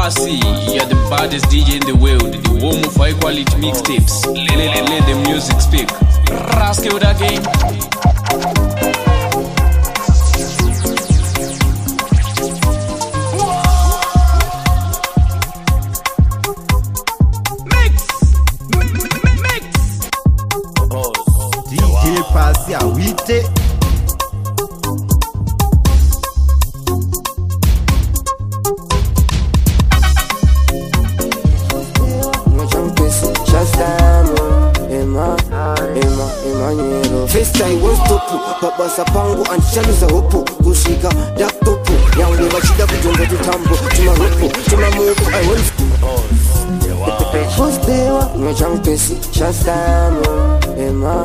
Pasi, you're the baddest DJ in the world. The home of high quality mixtapes. Let the music speak. Rask it again. DJ Pasi awite. First I was topu, baba sapangu antishaluza hopu kushika dak topu yangu wachida kujonga tutambo tuma hopu tuma muku I want first dewa mwachang pesi shastamu ema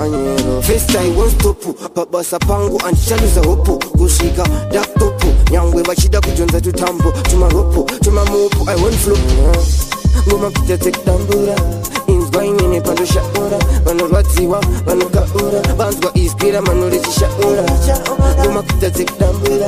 nyero. First I was topu, baba sapangu antishaluza hopu kushika dak topu yangu wachida kujonga tutambo tuma hopu tuma muku I want flow ngoma pita tek tambura Inzwaini pando shaura Mano rwadziwa, mano kaura Banzwa ispira, mano lezi shaura Ngoma pita tek tambura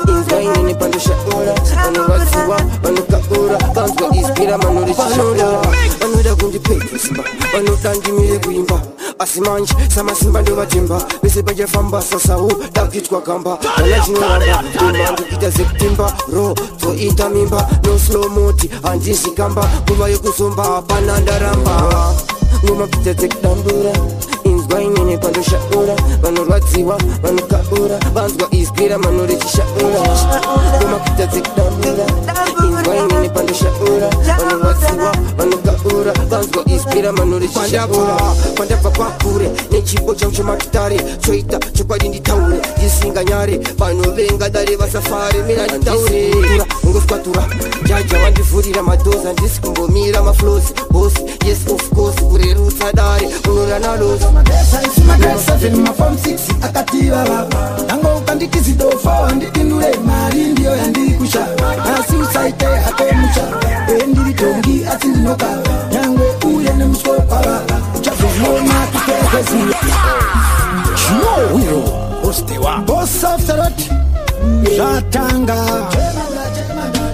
Inzwaini pando shaura Mano rwadziwa, mano kaura Banzwa ispira, mano lezi shaura Mano da kundi peke simba Mano tangi mire kuimba Asimanji, sama simba ndo watimba Bese baja famba, sasa u Dakit kwa kamba Manajini wamba Tumangu kita septimba Ro, to ita mimba No slow moti, anjisi kamba Kuva yu kusumba, pananda ramba Nguma pita tek tambura Inzwaini ni pando shaura Mano rwadziwa, mano kaura Banzwa ispira, mano rechi shaura Nguma pita tek tambura Inzwaini ni pando shaura Mano rwadziwa, mano kaura Banzwa ispira, mano rechi shaura Kwanda papa kure, nechipo cha mchoma kitare Choita, chokwa dindi taure Jisinga nyare, bano venga dare vasafari Mina ni taure, tura, ngospa tura Jaja wandifurira madoza Ndisikumbo mira maflosi, bosi Yes of course, kure ruta dare Unura na lozi Saisi magresa vini mafam 6 akatiwa baba Nango ukandikizi dofo Andikindure mari ndiyo yandikusha Nasi usaite atemusha Endiri tongi atindinoka Nyangwe uye nemusko kwa baba Uchafu mwona kipekezi Shimo wiro Ostewa Boss of Sarot Shatanga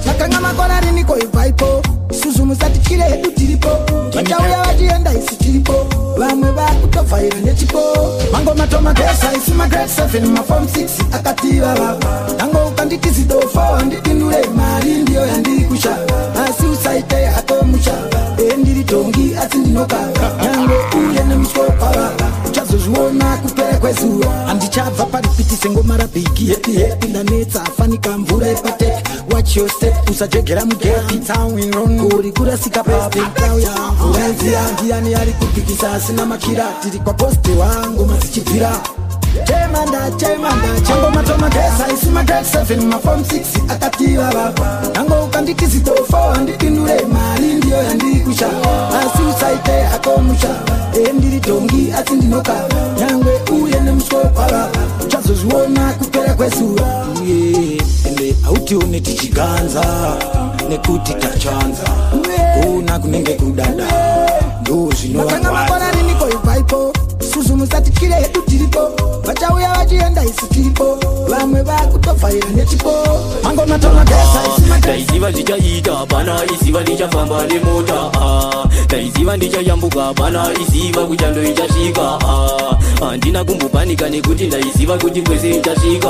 Nakanga makona riniko ivaipo Suzumu zati chile hedu tiripo Wachauya wajienda isi tiripo Wamwe wakutofaira nechipo Mango matoma kesa isi magresa Fini mafom 6 akatiwa baba Nango ukandikizi dofo Andikindure mari ndiyo yandikusha Asi usaite atomusha Endiri tongi atindinoka Nyangwe uye nemusko kwa baba Uchazo zuona kupere kwezu Andichava paripiti sengo marapiki Happy happy ndanetsa afanika mvura ipate Watch your step usajegera mugeti Tawin ron uri kura sika pesti Tawya Urenzi angiani yari kupikisa Sina makira tiri kwa poste wangu masichipira Chemanda Chango matoma kesa isi magresa Fini mafom 6 akatiwa baba Nango ukandikizi tofo Andikindure mari ndiyo yandikusha Asi usaite akomusha Endiri tongi atindinoka Nyangwe uye nemusko kwa baba Uchazo zuona kupere kwesu Ende auti uneti chiganza Nekuti kachanza Kuna kunenge kudada Ndozi no wakwaza Nakanga makona riniko ivaipo Suzumu zati chile hedu tiripo Wachauya wajienda isi tiripo Wamwe wakutofaira nechipo Mango matoma kesa isi magresa Daiziva ndichaita bana isiva ndichafamba nemota Daiziva ndichayambuka bana isiva kuchando ichasvika Handina kumbopanika nekuti ndaiziva kuti kwese ichasvika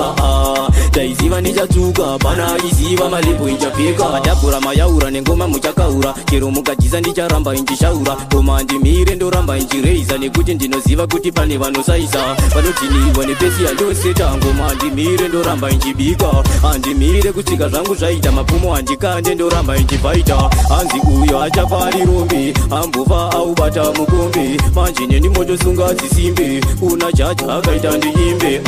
Daiziva ndichatsuka bana isiva malepo ichapfeka Madhabhura mayaura nengoma muchakaura Chero mukajisa ndicharamba inchishaura Koma ndimire ndoramba inchireisa Nekuti ndinoziva kuti pane vanosaisa Vanotinirwa nepesi yandoseta Ngoma ndimire ndoramba inchibika Handimire kutsika zvangu zvaita Mapumo handikande ndoramba inchibvaita Hanzi uyo achapari rombe Ambofa aubata mukombe Manje nendimotosunga dzisimbe Kuna jaja akaita ndiimbe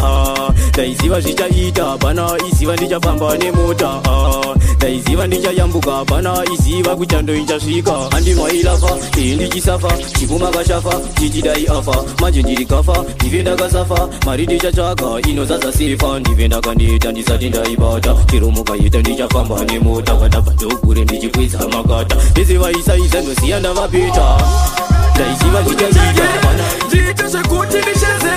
Daiziva zvichaita bana iziva ndichafamba nemota Daiziva ndichayambuka bana iziva kuchando inchasvika Handimwailafa ndichisafa chikuma kashafa chichidai afa Manje ndiri kafa ndive ndakasafa Mari ndichatsvaka inozaza sefa Ndive ndakandiita ndisati ndaibata Chero mukaita ndichafamba nemota Kadabva ndokure ndichikwidza makata Vese vaisaiza ndoziya ndavapeta Daiziva ndichaita bana Ndiite zvekuti ndisheze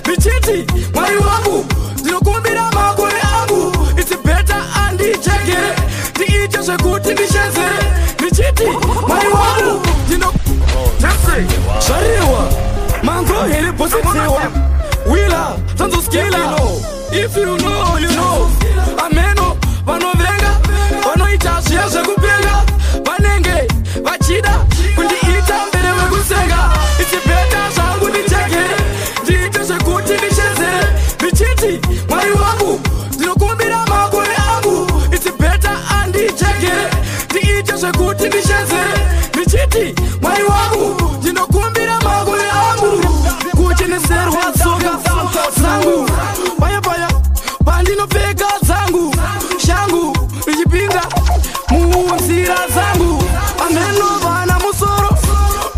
Michiti mwari wangu Ndinokumbira makore angu It's better andicheke Ndiite zvekuti ndisheze ndichiti mai wangu ndino Jeffrey Shariwa Mango hele positiwa Wila tanzo skila If you know you know Ameno vanovenga vanoita zviya zvekupenga vanenge vachida kundiita mbere vekusenga ichipeta zvangu ndichekere ndiite zvekuti ndishezere ndichiti mwari wangu ndinokumbira makore angu ichipeta andichekere ndiite zvekuti ndishezere ndichiti mwari wangu ndinokumbira makore angu kucheneserwa tsoka dzangu paya paya pandinopfeka dzangu shangu ichipinda munzira dzangu ameno vana musoro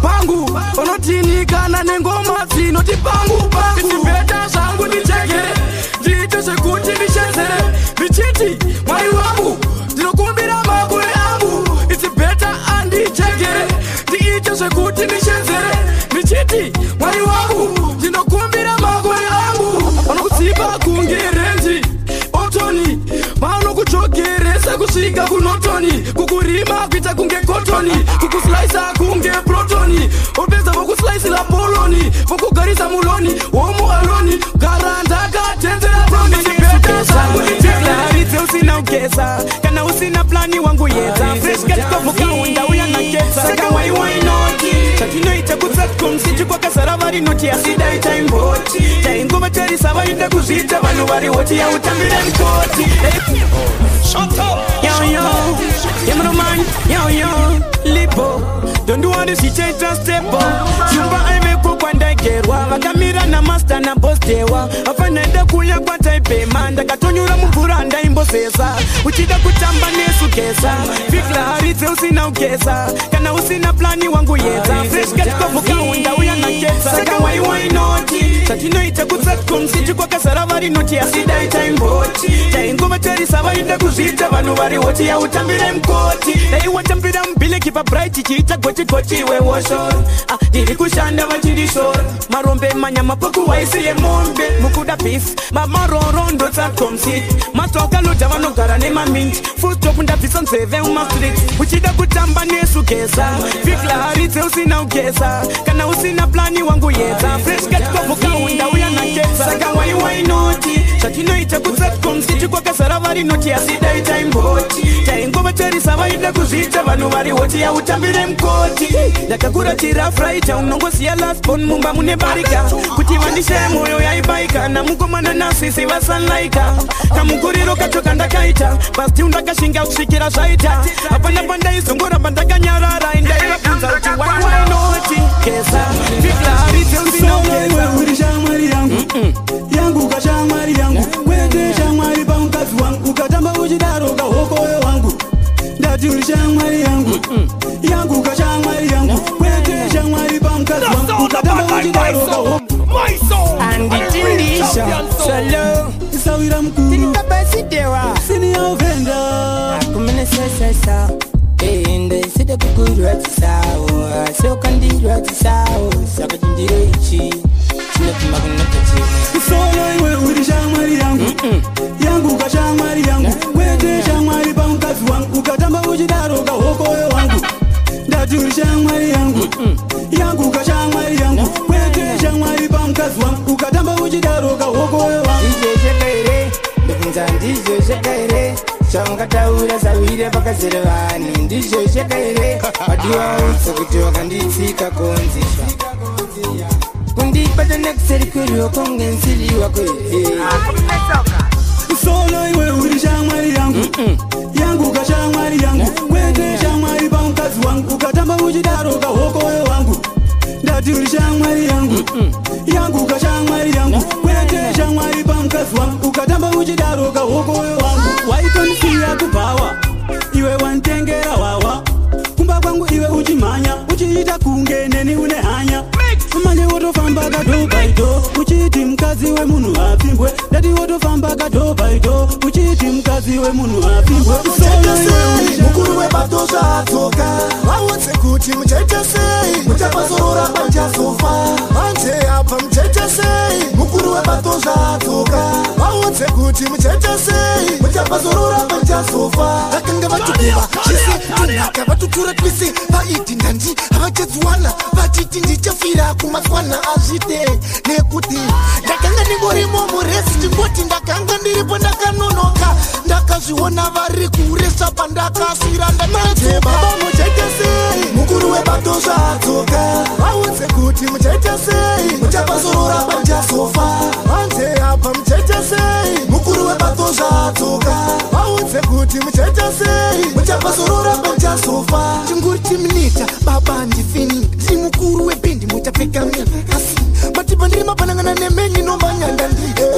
pangu vanotinikana nengoma dzinoti pangu ichipeta zvangu ndichekere ndiite zvekuti ndishezere ndichiti mwari wangu ndinokumbira makore angu ichipeta andichekere ndiite zvekuti ndishezere ndichiti mwari wangu ndinokumbira makore angu vanokutsipa kunge renji otoni vanokuchogeresa kusvika kunotoni kukurima kuita kunge kotoni kukuslaisa kunge protoni opedza vokuslaisira poloni vokugarisa muloni womu aloni garandakatenzera Tiklaritse usina ugeza kana usina plani wangu yeza fresh katikovuka unda uyanakeza saka why not chatinoita kutsatcom sichikwa kasara vari noti asidai taimboti taingova tarisa vaita kuzviita vanhu vari hoti yautambire mukoti yo lipo don't want to see change step chumba aimeko kwandaigerwa vakamira namaster nabostewa afanaenda kuya kwataipema ndakatonyura mumvura ndaimbosesa uchida kutamba nesugesa viklaharidze usina ugesa kana usina plani wangu yedza fresh katikovuka unda uyanakeza saka why not chatinoita kutsatcom sichikwakazara vari noti asidai taimboti taingova tarisa vaida kuzviita vanhu vari hoti yautambire mukoti daiwatambira mubileki pabright chiita gochigoti wewoshoro ndiri kushanda vachirishora marombe manyama pokuwaisi yemombe mukuda beef mamarorondo tsatcomsit mastokalodha vanogara nemaminti fustop ndabvisa nzeve mumastreet uchida kutamba nesugesa viklaharidze usina ugesa kana usina plani wangu yedza fresh katikovuka unda uyanakeza saka why not chatinoita kutsatcom sichikwakazara vari noti asidai taimboti taingova tarisa vaida kuzviita vanhu vari hoti yautambire mukoti ndakakura tirafraita unongosiya lasbon mumba mune barika kuti vandishaye mwoyo yaibaika namukomana nasisi vasanlaika kamukuriro kachoka ndakaita basti undakashinga kusvikira zvaita hapana pandaizongoramba ndakanyarara indaivabvunza kuti why not kesa viklaharidze usinokesauri shamwari yangu yangu kashamwari yangu wende shamwari pamukazi wangu ukatamba uchidaro kahokoyo wangu ndati uri shamwari yangu yangu kashamwari yangu wende shamwari pamukazi wangu ukatamba uchidaro kahokoyo anditindisha solo isawira mkuru tinikabasidewa siniovenda akumenesesesa ende side kugurwa tisawo seokandirwa tisawo saka chindiro ichi chinopima kunakachini solo iwe uri shamwari yangu yangu kashamwari yangu wende shamwari pamukazi wangu ukatamba uchidaro kahokoyo wangu ndati uri shamwari yangu yangu kashamwari yangu wende shamwari pamukazi wangu ukatamba uchidaro kahokoyo wangu ndizveshekaire ndibvunza ndizveshekaire chaungataura zavire pakazere vanhu ndizveshekaire wadiwautsa kuti wakanditsika konzisha kundipata nekuseri kweruoko ngensiriwa kwee solo iwe uri shamwari yangu yangu kashamwari yangu wende shamwari pamukazi wangu ukatamba uchidaro kahokoyo wangu ndati uri shamwari yangu yangu kashamwari yangu wende shamwari pamukazi wangu ukatamba uchidaro kahokoyo wangu waitonisiya kubhawa iwe wantengera wawa kumba kwangu iwe uchimhanya uchiita kunge neni une hanya manje wotofamba kadobaido uchiti mkazi wemunhu apfimbwe ndati wotofamba kadobaido uchiti mkazi wemunhu apfimbwe mukuru webato zvatsoka vautse kuti muchaita sei muchapazorora panchazofa manje apa muchaita sei mukuru webato zvatsoka vautse kuti muchaita sei muchapazorora panchasofa vakanga vatukuva zvese tunaka vatutura twese vaiti ndandi havachadziwana vatiti ndichafira kumaswana azvite nekuti ndakanga ndingorimo muresi tingoti ndakanga ndiripo ndakanonoka ndakazviona vari kuresa pandakasvira ndamanje baba muchaita sei mukuru webato zvatsoka vaudze kuti muchaita sei muchapazorora panchasofa vanze apa muchaita sei mukuru webato zvatsoka vaudze kuti muchaita sei muchapazorora panchasofa chinguri minita baba ndifini ndiri mukuru webendi muchapfeka mia asi matipa ndiri mapanangana nemenyi nombanyanda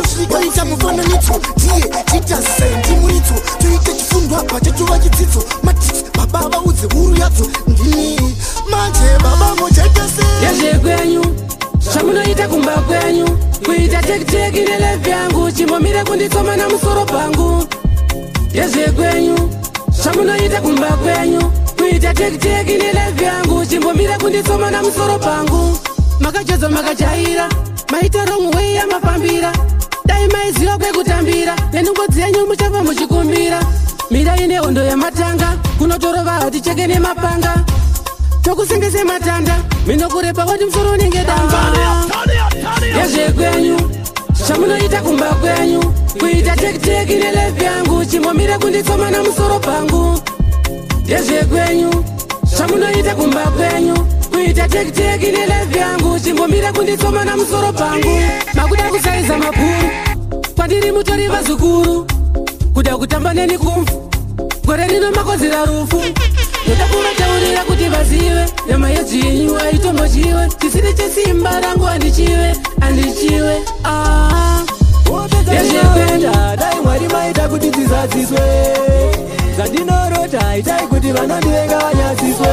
kusvika ita mufananidzo ndiye chita sendi muritso toita chifundwa apa chatova chidzidzo matiti baba vaudze huru yadzo ndini manje baba muchaita sei yazvekwenyu zvamunoita kumba kwenyu kuita tekiteki nelevi yangu chimbomire kunditsoma namusoro pangu yazvekwenyu zvamunoita kumba kwenyu kuita tekiteki nelevi yangu chimbomire kunditsoma namusoro pangu makachedzo makajaira maita romwe yamafambira dai maiziva kwekutambira nenungo dzenyu muchava muchikumbira mirai nehondo yamatanga kunotorova haticheke nemapanga tokusengese matanda minokurepa wati musoro unenge damba yazvekwenyu zvamunoita kumba kwenyu kuita tekiteki nelevi yangu chimbomire kunditsoma namusoro pangu yazvekwenyu zvamunoita kumba kwenyu kuita tekiteki nelevi yangu chimbomire kunditsoma namusoro pangu makuda kusaiza mabhuru kwandiri mutori vazukuru kuda kutamba neni kumfu gore rino makozera rufu ndoda kuvataurira kuti vazive nyama yedu yenyu aitombochiwe chisiri chesimba rangu handichiwe yazvekwenyu dai mwari maita kuti tizadziswe zvandinoroda itai kuti vanondivenga vanyadziswe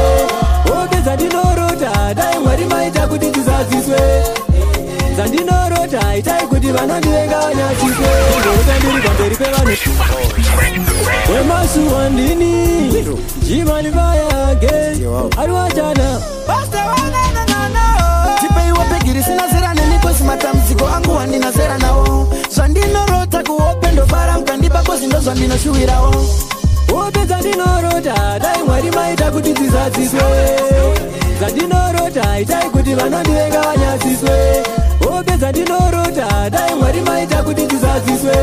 hope dzandinorota dai mwari maita kuti tizadziswe zvandinoroda itai kuti vanondivenga vanyadziswe ndorota ndiri pamberi pevanhu wemasuwa ndini jimalivayage ariwachana tipeiwa pegiri sina zera nenikosi matambudziko angu handina zera nawo zvandinorota kuhope ndobara mukandipa kozi ndo zvandinoshuwirawo hope dzandinorota dai mwari maita kuti tizadziswe zvandinoroda itai kuti vanondivenga vanyadziswe hope dzandinorota dai mwari maita kuti tizadziswe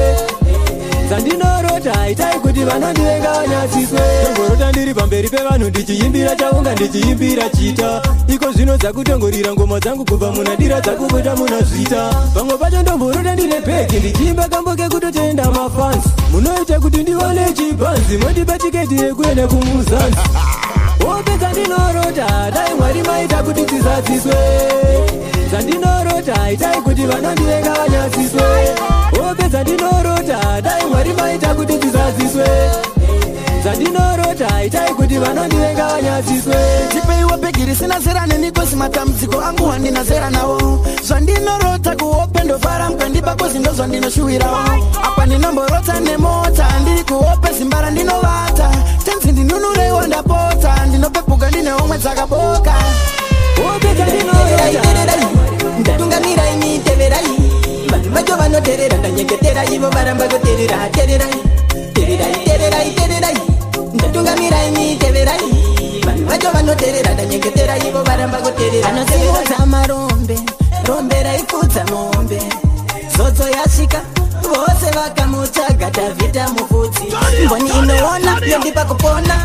zvandinoroda itai kuti vanondivenga vanyadziswe tongorota ndiri pamberi pevanhu ndichiimbira chaunga ndichiimbira chita iko zvino dzakutongorira ngoma dzangu kubva munadira dzakubuda munazvita pamwe pacho ndomborota ndine bhegi ndichiimba kambo kekutotoenda mafansi munoita kuti ndione chibhanzi mondipa tiketi yekuenda kumuzanzi hope dzandinorota dai mwari maita kuti tizadziswe zvandinoroda itai kuti vanondivenga vanyadziswe hope dzandinorota dai mwari maita kuti tizadziswe zvandinoroda itai kuti vanondivenga vanyadziswe tipeiwa pegiri sina zera nenikosi matambudziko angu handina zera nawo zvandinorota kuhope ndobara mukandipa kozi ndo zvandinoshuwirawo apa ndinomborota nemota ndiri kuhope zimba randinovata tenzi ndinunureiwo ndapota ndinopepuka ndine homwe dzakaboka hope dzandinorota ndatungamira ini teverai vanhu vacho vanoterera ndanyengetera ivo varamba kuterera tererai ndatungamira ini teverai vanhu vacho vanoterera ndanyengetera ivo varamba kuterera anosimudza marombe rombe raifudza mombe zodzo yasvika vose vakamutsvaga davhidha mufudzi mboni inoona yondipa kupona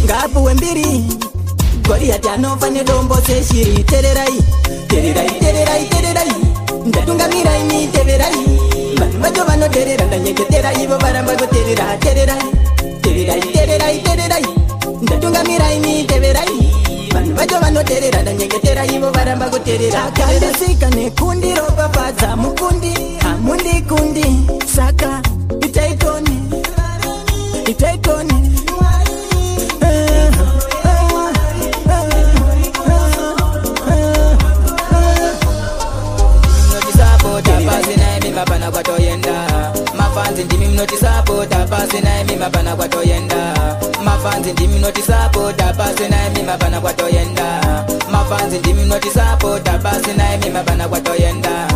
ngapuwe mbiri Goliath anofa nedombo seshiri tererai ndatungamira ini teverai vanhu vacho vanoterera ndanyengetera ivo varamba kuterera tererai ndatungamira ini teverai vanhu vacho vanoterera ndanyengetera ivo varamba kuterera akandisika nekundi ropafadza mukundi hamundikundi saka itaitoni mapana kwatoyenda mafanzi ndimi mnotisapota pasi naye mimapana kwatoyenda mafanzi ndimi mnotisapota pasi naye mimapana kwatoyenda mafanzi ndimi mnotisapota pasi naye mimapana kwatoyenda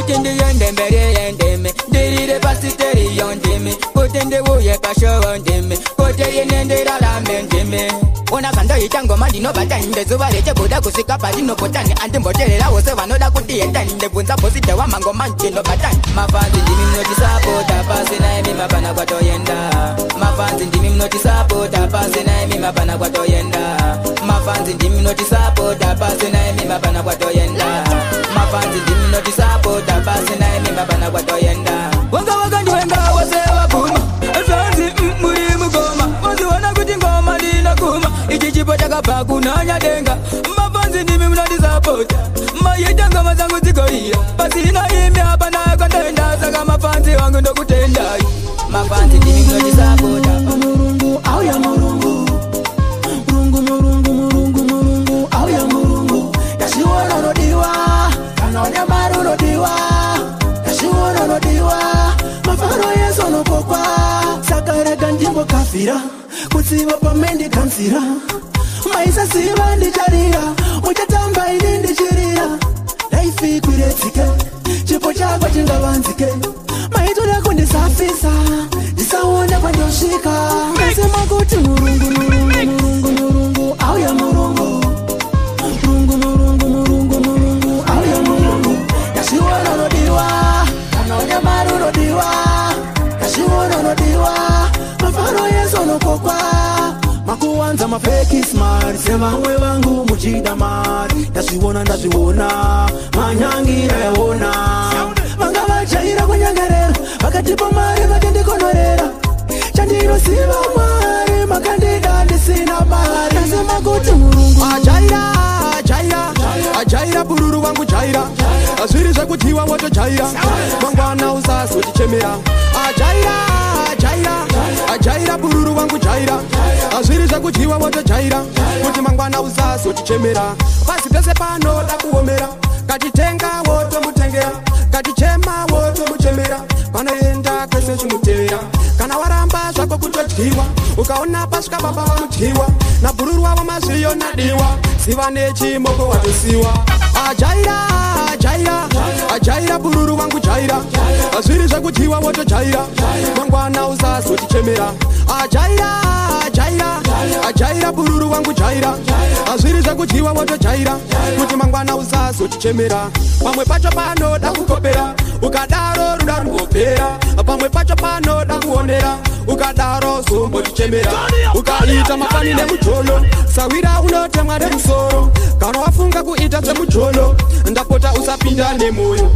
kuti ndiyende mberi yendeme ndirire pasiteri yondeme kuti ndiuye pashowo ndeme kuti ine ndirarame ndeme ona kandoita ngoma ndinobatani ndezuva rechebuda kusvika padinopotani andimboteerera wose vanoda kutiendani ndebvunza bhoside wamangoma ndinobatani mafanzi ndimi munotisapota pasina imi mapana kwatoenda mafanzi ndimi munotisapota pasina imi mapana kwatoenda mafanzi ndimi munotisapota pasina imi mapana kwatoenda mafanzi ndimi munotisapota pasina imi mapana kwatoenda wanga wanga ndiwenga wose wakuma afanzi muri mugoma waziona kuti ngoma ndinakuma ichi chipo chakabva kunanya denga mafanzi ndimi munotisapota mayita ngoma zangu dzikoiya pasina imi hapana kwatoenda saka mafanzi wangu ndokutendai mafanzi ndimi munotisapota Murungu auya murungu murungu murungu murungu murungu auya murungu yashiona rodiwa kanonya maru rodiwa yashiona rodiwa mafaro yeso nopokwa sakarega ndimbo kafira kutsiva pamendi kansira maisa siva ndicharira muchatamba ini ndichirira laifi kwiretsike chipo chakwa chingavanzike maitula kundisafisa ndisaona kwandosvika nasema kuti murungu murungu murungu murungu auya murungu murungu murungu murungu murungu auya murungu yashiona rodiwa kanonya maru rodiwa yashiona rodiwa mafaro yeso nopokwa makuwanza mafeki smart sevamwe vangu muchida mari ndazviona manyangira yaona vanga vachaira kunyangerera vakatipa mari vakandikonorera chandinosiva mwari makandida ndisina mari nasema kuti murungu ajaira bururu wangu jaira azviri zvekutiwa wotojaira mangwana usazotichemera ajaira bururu wangu jaira azviri zvekutiwa wotojaira kuti mangwana usazotichemera pasi pese panoda kuomera katitenga wotomutengera katichema wotomuchemera panoenda kwese chimutevera kana waramba zvako kutodyiwa ukaona pasvika baba vamudyiwa nabururu wavo mazviyo nadiwa siva nechimoko watosiwa ajaira bururu wangu jaira azviri zvekudyiwa wotojaira mangwana usazotichemera ajaira bururu wangu jaira azviri zvekudyiwa wotojaira kuti mangwana usazotichemera pamwe pacho panoda kukopera ukadaro ruda runopera pamwe pacho panoda kuonera ukadaro zombotichemera ukaita mafani nemujolo sawira unotemwa nemusoro kana wafunga kuita zvemujolo ndapota usapinda nemoyo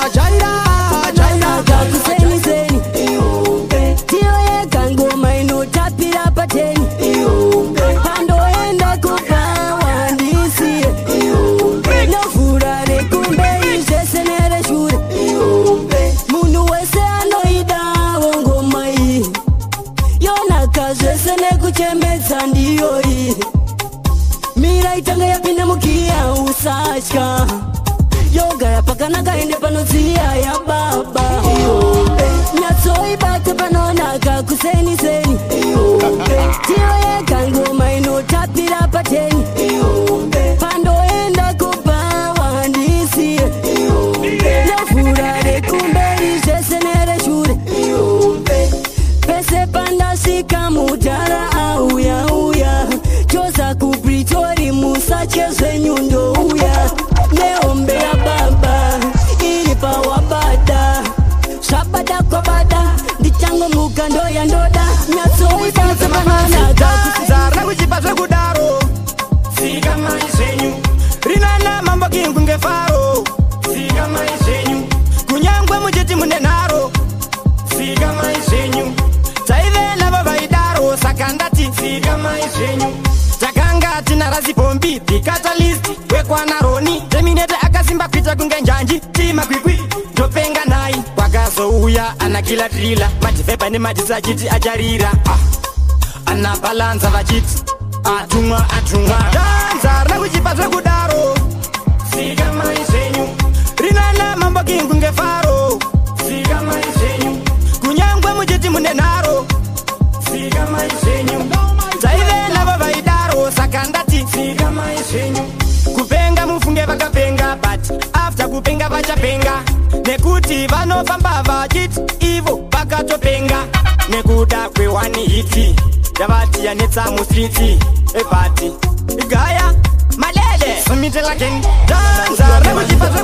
ajaira kakuseniseni tiyo yega ngoma inotapira pateni pandoenda kupawa ndisiye novhura rekumbe izvese nereshure munhu wese anoidawo ngoma iyi yonaka zvese nekuchembedza ndiyo iyi mira itanga yapinda mugiya usatya yogara pakanaka ende panodziya yababa nyatsoibate panonaka kuseniseni tiyo yega ngoma inotapira pateni pandoenda kupawa ndisiye novhura rekumberi zvese nereshure pese pandasvika mudhara auya choza kupritori musache zvenyundo uya nehombe yababa iri pawabada zvabada kwabada ndichangomuka ndoya ndoda nyatsoibate panonaka zara kuchipa zvekudaro Sika mai zvenyu rinana mambo kingu ngefaro Sika mai zvenyu kunyangwe muchiti mune nharo Sika mai zvenyu taive navo vaidaro saka ndati Sika mai zvenyu takanga tina rasipombi the catalyst wekwana roni teminete akasimba kuita kunge njanji timakwikwi ndopenga nai kwakazouya anakila trila madhifepa nemadhisachiti acharira anabalanza vachiti atumwa danza rina kuchipa zvekudaro Sika mai zvenyu rinana mambo kingu ngefaro Sika mai zvenyu kunyangwe muchiti mune nharo Sika mai zvenyu taive navo vaidaro saka ndati Sika mai zvenyu kupenga mufunge vakapenga but after kupenga vachapenga kuti vanofamba vachiti ivo vakatopenga nekuda kwewani hiti yavati yanetsa mustriti ebhati igaya malele sumitelaken danza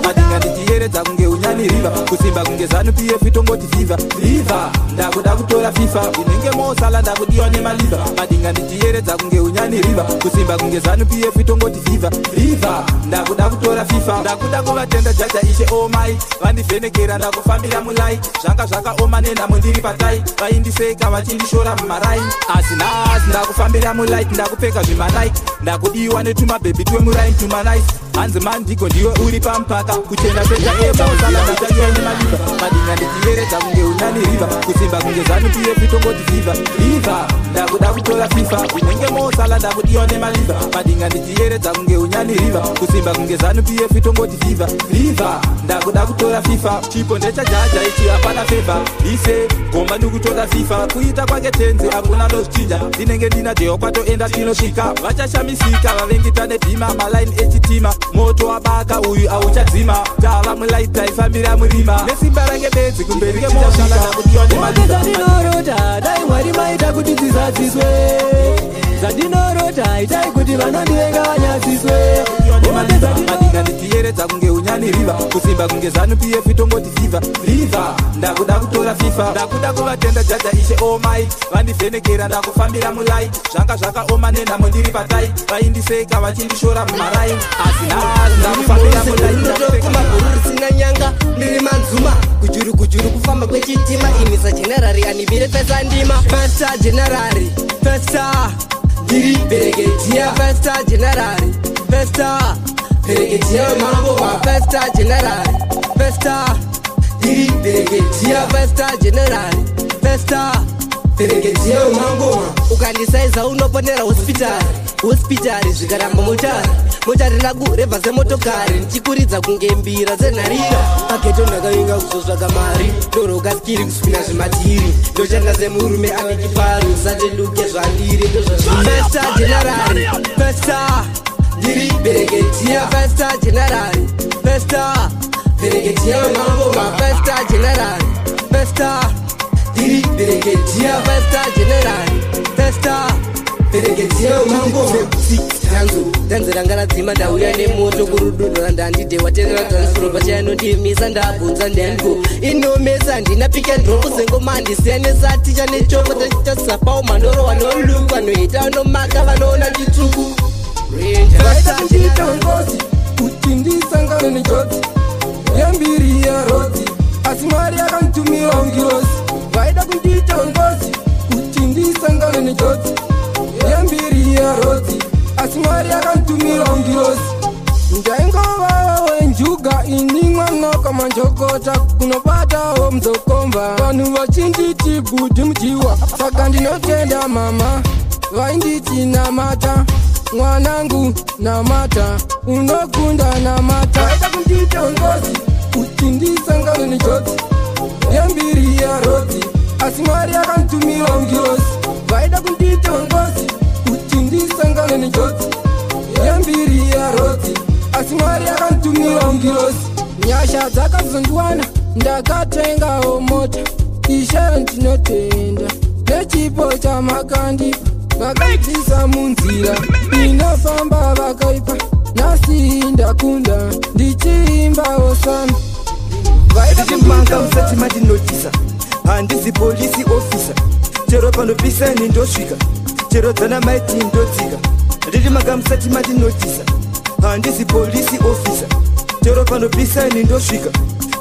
madinga ndichiyeredza kunge unyani riva kusimba kunge zanu pf tongoti fiva riva ndakuda kutora fifa inenge mosala ndakudiwa nemaliva madinga ndichiyeredza kunge unyani riva kusimba kunge zanu pf tongoti fiva riva ndakuda kutora fifa ndakuda kuvatenda jaja ishe omai vandivhenekera ndakufambira mulai zvanga zvakaoma nenhamo ndiri patai vaindiseka vachindishora mumarai asi nhasi ndakufambira mulait ndakupfeka zvimanaiki ndakudiwa netumabhebhi twemuraini tumanais hanzi mandiko ndiwe uri pampaka kuchena peta emosala ndachadiwa nemaliva madinga ndichiyeredza kunge unyani riva kusimba kunge zanu pf tongoti fiva riva ndakuda kutora fifa inenge mosala ndakudiwa nemaliva madinga ndichiyeredza kunge unyani riva kusimba kunge zanu pf tongoti fiva riva ndakuda kutora fifa chipo ndechajaja ichi hapana feva ise gomba ndikutora fifa kuita kwake tenzi hakuna nozvichinja ndinenge ndina jeho kwatoenda tinosvika vachashamisika vavengita nebhima malaini echitima moto wabaka uyu auchadzima tava mulait taifambira murima nesimba range bedzi kumberi kemoshana ndakudiwa nemaliva zvandinorota dai mwari maita kuti dzizadziswe zvandinorota itai kuti vanondivenga vanyadziswe madinga ndichiyeredza kunge unyani riva kusimba kunge zanu pf tongoti fiva riva ndakuda kutora fifa ndakuda kuvatenda jaja ishe omai vandivhenekera ndakufambira mulai zvanga zvakaoma nenhamo ndiri patai vaindiseka vachindishora mumarai asi nhasi ndakufambira mulai risina nyanga ndiri manzuma kujuru kufamba kwechitima inisa generari anivire pesa ndima festa generari festa ndiri beregetia festa generari festa beregetia mambo festa generari festa ndiri beregetia festa generari festa beregetia mambo ukandisaiza unoponera hospitari zvikaramba motari ndakurevha semotokari ndichikuridza kunge mbira dzenharira pageto ndakavinga kuzotsvaga mari ndorokaskiri kusvina zvimatiri ndoshanda semurume ane chiparu sateduke zvandiri festa generari festa ndiri beregetia festa generari festa beregetia mambo festa generari festa ndiri beregetia festa generari festa beregetia mambo danzo ranga radzima ndauya nemoto kurudunhu randandide waterera transfuro pachainondimisa ndabvunza ndianiko inomesa ndina pika ndropu zengomandisiyanesa ticha nechoko tachitasapao manorowa noluku vanoita vanomaka vanoona chitsvuku vaita kundiita ngozi kuti ndisangane nenjodzi yembiri yarodzi asi mwari akanditumira ungirozi vaida kundiita ngozi kuti ndisangane nenjodzi yembiri yarodzi asi mwari akanditumira ungirozi ndaingova wenjuga ini mwanoka manjokota kunobatawo mzokomba vanhu vachinditi budhi mujiwa saka ndinotenda mama vainditi namata mwanangu namata unokunda namata vaida kundiita ngozi kuti ndisangane nenjodzi yembiri yarodzi asi mwari akanditumira ungirozi vaida kundiita ngozi kuti ndisangane nenjodzi yembiri yarodzi asi mwari akanditumira ungirozi nyasha dzakazondiwana ndakatengawo mota ishe ndinotenda nechipo chamakandipa vakaibvisa munzira inofamba vakaipa nasi ndakunda ndichiimbawo sami vaidachimanga musati mandinotisa handisi polisi ofisa chero panopisani ndosvika chero dzana maiti ndodzika ndichimanga musati mandinotisa handisi polisi ofisa chero panopisani ndosvika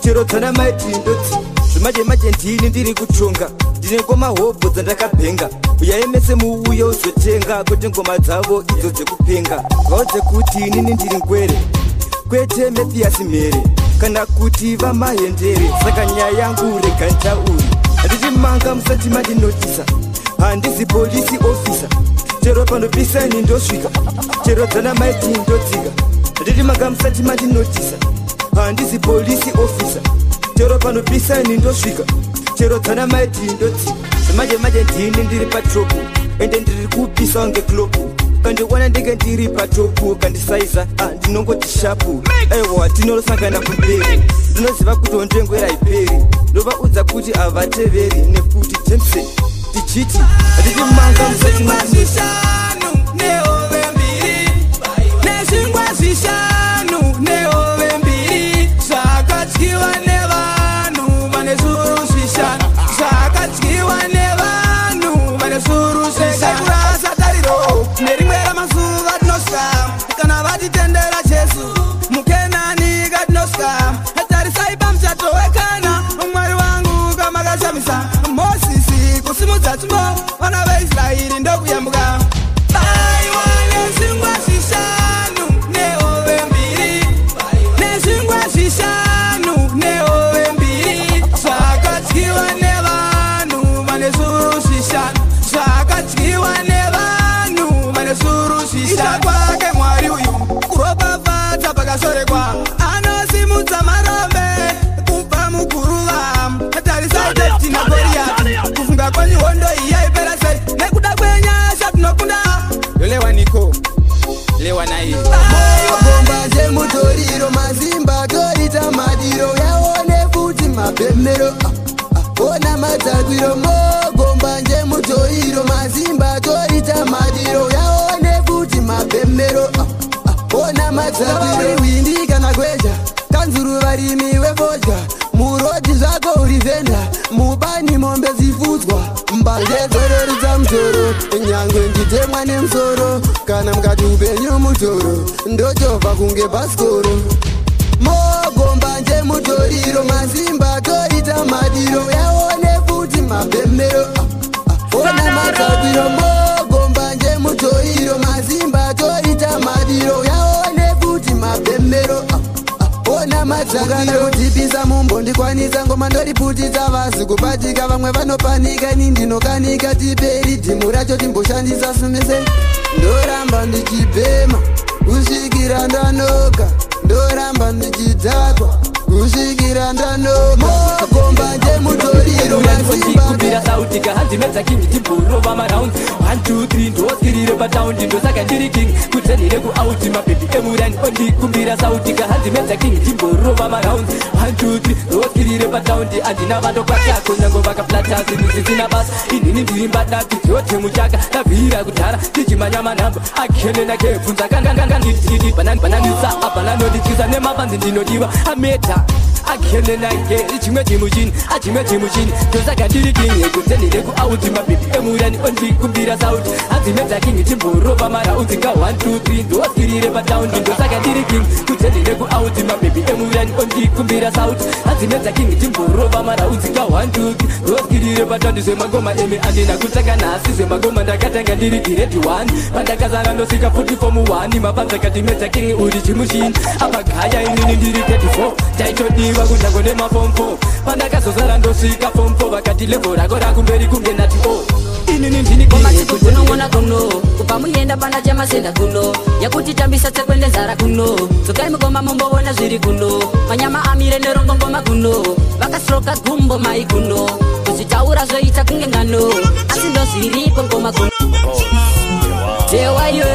chero dzana maiti ndodzika zvimanje ndini ndiri kuchonga ndine ngoma hobho dzandakabhenga uyaemese muuye uzotenga kuti ngoma dzavo idzo dzekupenga vaudze kuti inini ndiri ngwere kwete methiasi mhere kana kuti vamahendere saka nyaya yangu rega ntauri ndichimanga musati mandinotisa handisi polisi ofisa chero panopisani ndosvika chero dzana maiti ndodzika ndichimanga musati mandinotisa handisi polisi ofisa chero panopisani ndosvika chero dzana maiti ndodzika zvimanje ndini ndiri patropu ende ndiri kupisa nge klopu ukandiona ndenge ndiri patopu ukandisaiza ndinongoti shapu aiwa tinorosangana kumberi ndinoziva kuti ondengo iraiperi ndovaudza kuti havateveri nekuti jemse tichiti hatiti manga musati zvishanu nehove mbiri nezvingwa zvishanu nehove mbiri zvakadyiwa nevanhu vane zuru zvishanu zvakadyiwa nevanhu vane zuru zvekurasa tariro nerimwe ramazuva tinosvika kana vatitendera jesu mukenani katinosvika tarisai pamuchato wekana mwari wangu kamakashamisa mosisi kusimudza tsumbo vana veisraeri ndokuyambuka aiwa nezvingwa zvishanu nehove mbiri nezvingwa zvishanu nehove mbiri zvakadyiwa nevanhu vane zuru zvishanu zvakadyiwa nevanhu vane zuru zvishanu kwake mwari uyu kuropafadza pakasorekwa anosimudza marombe kubva muguruva tarisai daftina goriyati kufunga kwenyu hondo iyi yaipera sei nekuda kwenyasha tinokunda yolewaniko lewanai gomba dzemutoriro mazimba torita madiro yaone futi mapemero ona madzagwiro mogomba njemutoriro mazimba torita madiro yaone futi mapemero ona madzagwiro windi kana kweja kanzuru varimi wevodya murodi zvako urivenda mubani mombe zifudzwa mbangedzorerudza mutoro nyangwe nditemwa nemusoro kana mukati upenyu mutoro ndochovha kunge bhasikoro mogomba njemutoriro mazimba torita madiro yaone futi mapemero ona madzagwiro mogomba njemutoriro mazimba torita madiro yaone futi mapemero ona madzakana kutipisa mumbo ndikwanisa ngoma ndoriputisa vasi kupatika vamwe vanopanika ini ndinokanika tiperi dhimu racho timboshandisa sumise ndoramba ndichipema kusvikira ndanoka ndoramba ndichidhakwa kusvikira ndanoka mogomba njemutoriro mazimba sauti kahanzimedza king timborova maround 1 2 3 ndosirire pataundi ndosaka ndiri king kutsenire kuauti mabhebi emurani ondikumbira sauti kahanzimedza king timborova maround 1 2 3 ndosirire pataundi andina vandokwatako nyango vakaplatasi ndisisina basa inini ndiri mbadati dzotemuchaka ndabvira kudhara tichimanya manhamba akenenake bvunza kangangangangididi bananisa abananodityisa nemabanzi ndinodiwa ameta akenenake chimwe chimuchini achimwe chimuchini ndosaka ndiri king kutsenire kuauti mabhebi emurani ondikumbira sauti hanzimedza king timborova maraudzi ka 1 2 3 ndosirire pataundi ndosaka ndiri king kutsenire kuauti mabhebi emurani ondikumbira sauti hanzimedza king timborova maraudzi ka 1 2 3 ndosirire pataundi zvemagoma emi andina kutsaka nhasi zvemagoma ndakatanga ndiri grade 1 pandakazara ndosvika 44 mu1 mapanza katimedza king uri chimuchini apagaya inini ndiri 34 taitodiwa kundango nemafomfo pandakazozara ndosvika fomfo vakati level rako rakumberi kunge nati inini ndinikunon'ona kuno kubva muenda pana chamasenda kuno yakutitambisa tsekwendezara kuno dzokai mugoma mumbovona zviri kuno manyama amire nerongongoma kuno vakasroka gumbo mai kuno kuzvitaura zvoita kunge ngano asi ndozviripo ngoma kuno dewayo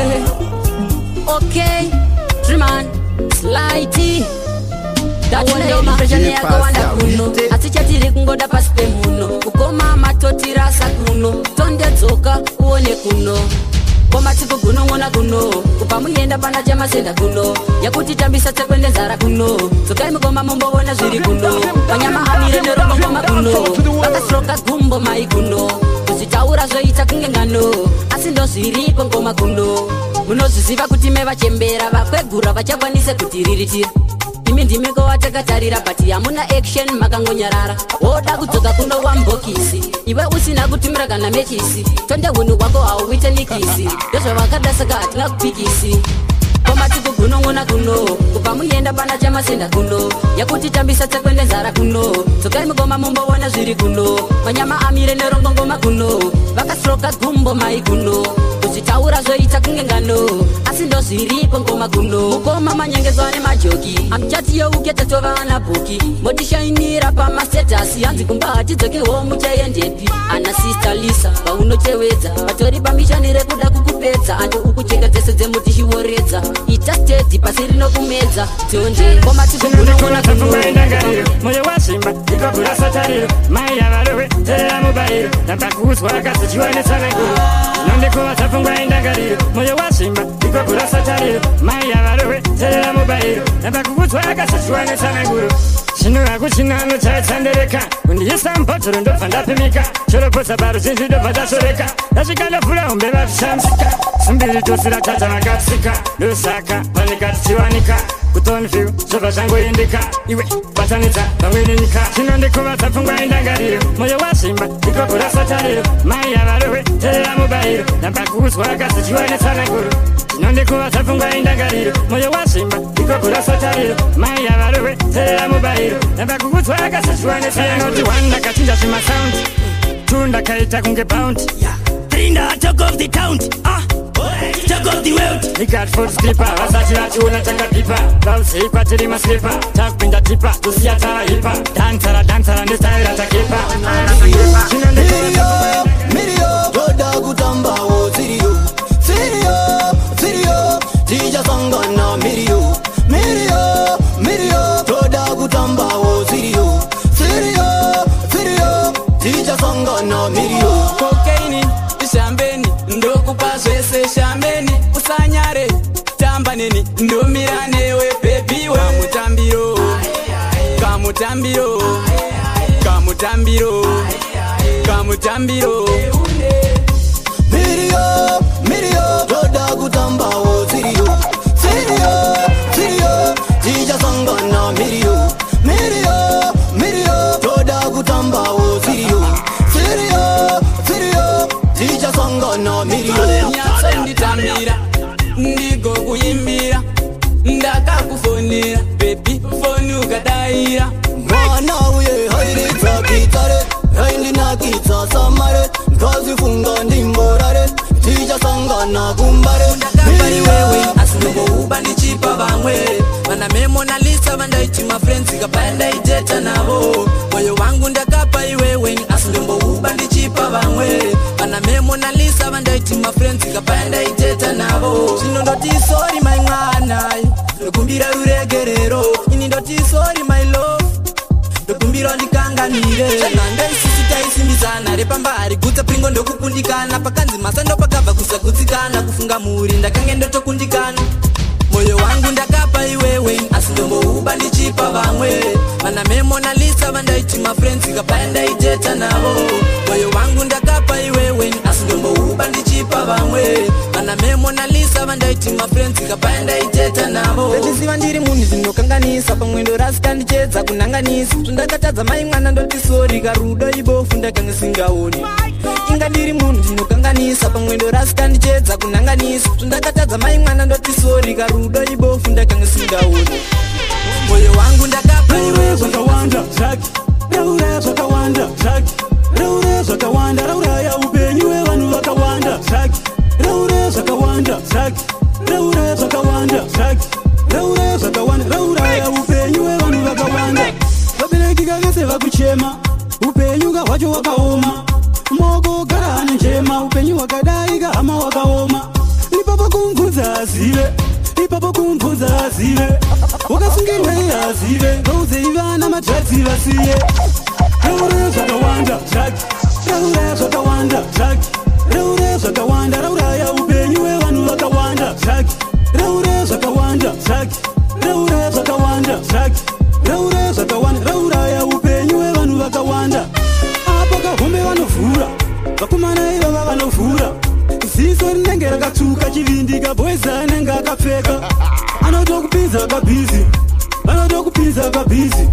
okay triman slighty daondeomapreshani yakawanda kuno asi chatiri kungoda pasi pemuno kukoma matotirasa kuno tondedzoka uone kuno koma tikugunon'ona kuno kubva muenda pana chamasenda kuno yakutitambisa tsekwendezara kuno dzokai mugoma mumbovona zviri kuno manyama amire nerongongoma kuno vakasroka gumbo mai kuno kuzvitaura zvoita kunge ngano asi ndozviripo ngoma kuno munozviziva kuti mevachembera vakwegura vachakwanise kutiriritira imi ndimiko watakatarira bati hamuna action makangonyarara woda kudzoka kuno wambokisi iwe usina kutumira kana mechisi tonde hunhu hwako hauite nikisi ndozvavakada saka hatina kupikisi koma tikugunon'ona kuno kubva muenda pana chamasenda kuno yakutitambisa tsekwendezara kuno dzokai mugoma mumbovona zviri kuno manyama amire nerongongoma kuno vakasroka gumbo mai kuno kuzvitaura zvoita kunge ngano asi ndo zviripo ngoma kuno mukoma manyengedzwa nemajoki amchatiyo uketachova ana bhuki motishainira pamasetasi hanzi kumba tidzokewo muchaendepi ana sister Lisa paunochewedza patori pamishanire kuda kukupedza ando ukucheka dzese dzemutishiworedza ita stedi pasi rinokumedza tonje koma tikugona tafungaendangariro moyo wasimba ikogura satariro mai yavarowe terera mubayiro ndapakuzwa akazichiwanetsananguru nondekuva tafungaendangariro moyo wasimba ikogura satariro mai yavarowe terera mubayiro ndapakuzwa akazichiwanetsananguru chino hakuchina anochaitsandereka kundiisa mubhotoro ndobva ndapimika choroposa paruzhinji ndobva ndasoreka ndasvika ndovhura hombe vatishamsika simbiri tosira tata vakatsika ndosaka panika tichiwanika kutonview zvobva zvangoendeka iwe batanidza vamwene nyika chino ndikuvadza pfungwa indangariro moyo wasimba ikogora satariro mai yavarowe terera mubayiro ndambakuudzwa akazichiwanetsananguru chino ndikuvadza pfungwa indangariro moyo wasimba ikogora satariro mai yavarowe terera mubayiro ndambakuudzwa akazichiwanetsananguru ndakachinja zvimasaundi tu ndakaita kunge bounty Trinda, talk of the town, talk of the world. He got full slipper, vasati vachiona takapipa vausei kwatiri maslipa takupinda tipa tusiyatara hipa dansara ndestaira takepa Mirio, toda kutambawo Sirio, tija sangana Mirio, toda kutambawo Sirio, tija sangana Mirio. Cocaine, shambeni, ndokupa zvese shambeni, usanyare, tamba neni, ndomirane we baby we. Kamutambiro. Mirio, toda kutambawo Sirio, tija sangana Mirio, toda kutambawo Sirio, tija sangana Mirio. Nyasonditambira, ndigo kuyimbira, ndakakufonera, baby foni ukadaira. Mwana uye hairitsa kitare, haindinakitsa samare, ngazifunga ndimborare, tija sangana kumbare. Ndakapari wewe, asindokuuba ndichipa vamwe, vana Mona Lisa vandaiti mafriends ikapanda iteta navo. Moyo wangu ndakapa iwewe, asindokuuba ndichipa vamwe, vana Mona Lisa vandaiti mafriends ikapanda iteta navo. Chino ndoti sorry my mwana, ndokumbira ruregerero. Ini ndoti sorry my love, ndokumbira ndikanganire. Chananda isisi taisimbisana, repambari gutsa pringo ndokukundikana. Pakanzi masando pakabva kusagutsikana, kufunga muri ndakange ndotokundikana. Moyo wangu ndakapa iwewe, asindokuuba ndichipa vamwe, vana Mona Lisa vandaiti mafriends ikapanda iteta navo. Moyo wangu ndakapa iwewe, asindokuuba ndichipa vamwe, vana Mona Lisa vandaiti mafriends ikapanda iteta navo. Ndiziva ndiri munhu zvinokanganisa, pamwendo rasikandichedza kunanganisa. Zvandakatadza mai mwana ndoti sorry, karudo ibofu ndakange singaoni. Inga ndiri munhu zvinokanganisa, pamwendo rasikandichedza kunanganisa. Zvandakatadza mai mwana ndoti sorry, karudo ibofu ndakange singaoni. Moyo wangu ndakapa iwewe, zvakawanda zvaki raura zvakawanda zvaki raura zvakawanda raura ya upenyu wevanhu vakawanda zvaki raura zvakawanda zvaki raura zvakawanda zvaki raura zvakawanda raura ya upenyu wevanhu vakawanda vabereki kavese vakuchema upenyu kahwacho wakaoma moko gara ane njema upenyu wakadai kahama wakaoma ipapo kumvudza azive wakasungirwe azive ngauzeivana madradzi vasiye raura zvakawanda zvaki raura zvakawanda zvaki raura zvakawanda raura ya upenyu wevanhu vakawanda zvaki raura zvakawanda zvaki raura zvakawanda zvaki raura zvakawanda raura ya upenyu wevanhu vakawanda apo kahombe vanovhura vakomana ivava vanovhura ziso rinenge rakatsvuka chivindika bweza anenge akapfeka anotokupinza kabhizi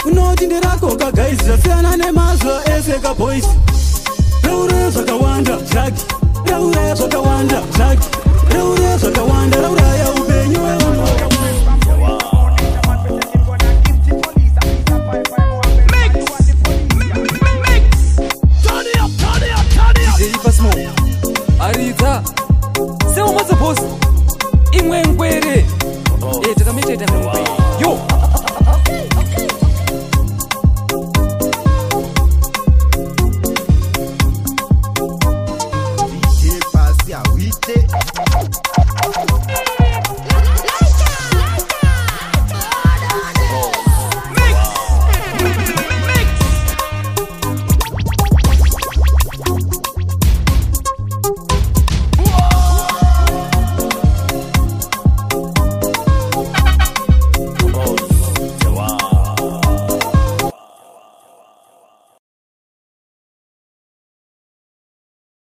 unoti nderako kagaizi zvasiyana nemazwa ese kabhoisi raura zvakawanda zvaki raura zvakawanda zvaki raura zvakawanda raura